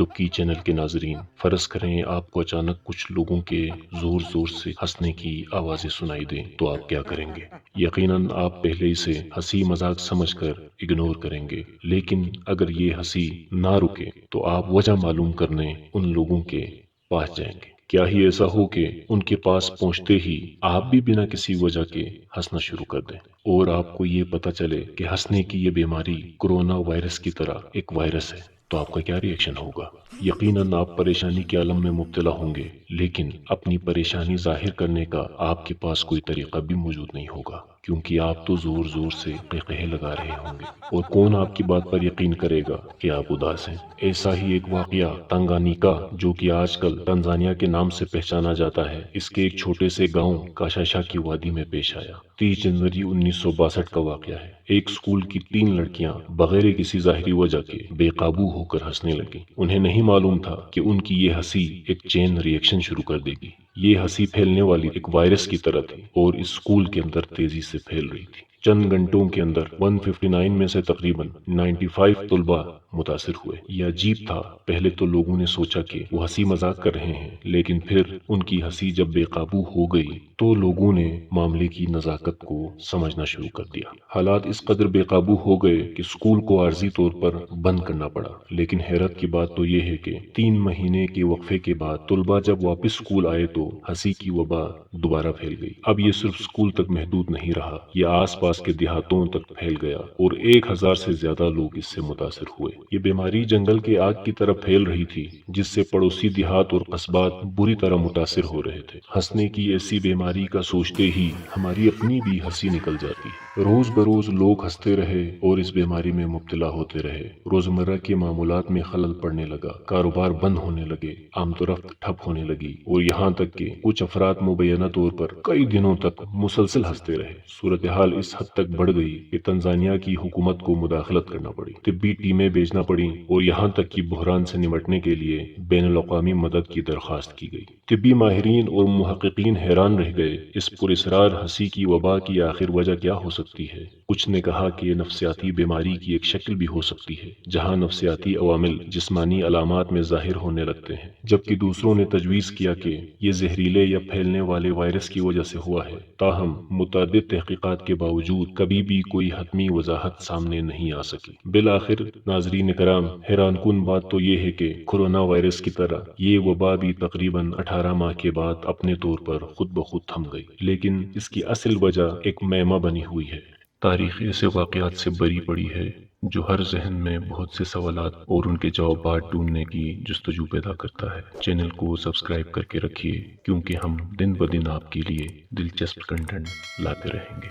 ڈبکی channel کے ناظرین، فرض کریں آپ کو اچانک کچھ لوگوں کے زور زور سے ہنسنے کی آوازیں سنائی دیں تو آپ کیا کریں گے؟ یقیناً آپ پہلے اسے ہنسی مذاق سمجھ کر اگنور کریں گے، لیکن اگر یہ ہنسی نہ رکے تو آپ وجہ معلوم کرنے ان لوگوں کے پاس جائیں گے۔ کیا ہی ایسا ہو کہ ان کے پاس پہنچتے ہی آپ بھی بنا کسی وجہ کے ہنسنا شروع کر دیں اور آپ کو یہ پتہ چلے کہ ہنسنے کی یہ بیماری کورونا وائرس کی طرح ایک وائرس ہے، تو آپ کا کیا ری ایکشن ہوگا؟ یقیناً آپ پریشانی کے عالم میں مبتلا ہوں گے، لیکن اپنی پریشانی ظاہر کرنے کا آپ کے پاس کوئی طریقہ بھی موجود نہیں ہوگا، کیونکہ آپ تو زور زور سے قہقہے لگا رہے ہوں گے، اور کون آپ کی بات پر یقین کرے گا کہ آپ اداس ہیں؟ ایسا ہی ایک واقعہ تنگانیکا، جو کہ آج کل تنزانیہ کے نام سے پہچانا جاتا ہے، اس کے ایک چھوٹے سے گاؤں کاشاشا کی وادی میں پیش آیا۔ 30 جنوری 1962 کا واقعہ ہے۔ ایک اسکول کی 3 لڑکیاں بغیر کسی ظاہری وجہ کے بے قابو ہو کر ہنسنے لگیں۔ انہیں نہیں معلوم تھا کہ ان کی یہ ہنسی ایک چین ری ایکشن شروع کر دے گی۔ یہ ہنسی پھیلنے والی ایک وائرس کی طرح تھی اور اس اسکول کے اندر تیزی سے پھیل رہی تھی۔ چند گھنٹوں کے اندر 159 میں سے تقریباً 95 طلباء متاثر ہوئے۔ یہ عجیب تھا، پہلے تو لوگوں نے سوچا کہ وہ ہنسی مذاق کر رہے ہیں، لیکن پھر ان کی ہنسی جب بے قابو ہو گئی تو لوگوں نے معاملے کی نزاکت کو سمجھنا شروع کر دیا۔ حالات اس قدر بے قابو ہو گئے کہ اسکول کو عارضی طور پر بند کرنا پڑا، لیکن حیرت کی بات تو یہ ہے کہ 3 مہینے کے وقفے کے بعد طلباء جب واپس اسکول آئے تو ہنسی کی وبا دوبارہ پھیل گئی۔ اب یہ صرف اسکول تک محدود نہیں رہا، یہ آس پاس کے دیہاتوں تک پھیل گیا اور 1000 سے زیادہ لوگ اس سے متاثر ہوئے۔ یہ بیماری جنگل کے آگ کی طرح پھیل رہی تھی، جس سے پڑوسی دیہات اور قصبات بری طرح متاثر ہو رہے تھے۔ ہنسنے کی ایسی بیماری کا سوچتے ہی ہماری اپنی بھی ہنسی نکل جاتی ہے۔ روز بروز لوگ ہنستے رہے اور اس بیماری میں مبتلا ہوتے رہے۔ روزمرہ کے معمولات میں خلل پڑنے لگا، کاروبار بند ہونے لگے، آمد و رفت ٹھپ ہونے لگی، اور یہاں تک کہ کچھ افراد مبینہ طور پر کئی دنوں تک مسلسل ہنستے رہے۔ صورتحال اس حد تک بڑھ گئی کہ تنزانیہ کی حکومت کو مداخلت کرنا پڑی، طبی ٹیمیں بھیجنا پڑیں، اور یہاں تک کہ بحران سے نمٹنے کے لیے بین الاقوامی مدد کی درخواست کی گئی۔ طبی ماہرین اور محققین حیران رہ گئے، اس پراسرار ہنسی کی وبا کی آخر وجہ کیا ہو سکتی ہے؟ کچھ نے کہا کہ یہ نفسیاتی بیماری کی ایک شکل بھی ہو سکتی ہے، جہاں نفسیاتی عوامل جسمانی علامات میں ظاہر ہونے لگتے ہیں، جبکہ دوسروں نے تجویز کیا کہ یہ زہریلے یا پھیلنے والے وائرس کی وجہ سے ہوا ہے۔ تاہم متعدد تحقیقات کے باوجود کبھی بھی کوئی حتمی وضاحت سامنے نہیں آ سکی۔ بالآخر ناظرین کرام، حیران کن بات تو یہ ہے کہ کورونا وائرس کی طرح یہ وبا بھی تقریباً 18 ماہ کے بعد اپنے طور پر خود بخود تھم گئی، لیکن اس کی اصل وجہ ایک معمہ بنی ہوئی ہے۔ تاریخ ایسے واقعات سے بری پڑی ہے جو ہر ذہن میں بہت سے سوالات اور ان کے جوابات ڈھونڈنے کی جستجو پیدا کرتا ہے۔ چینل کو سبسکرائب کر کے رکھیے، کیونکہ ہم دن بدن آپ کے لیے دلچسپ کنٹینٹ لاتے رہیں گے۔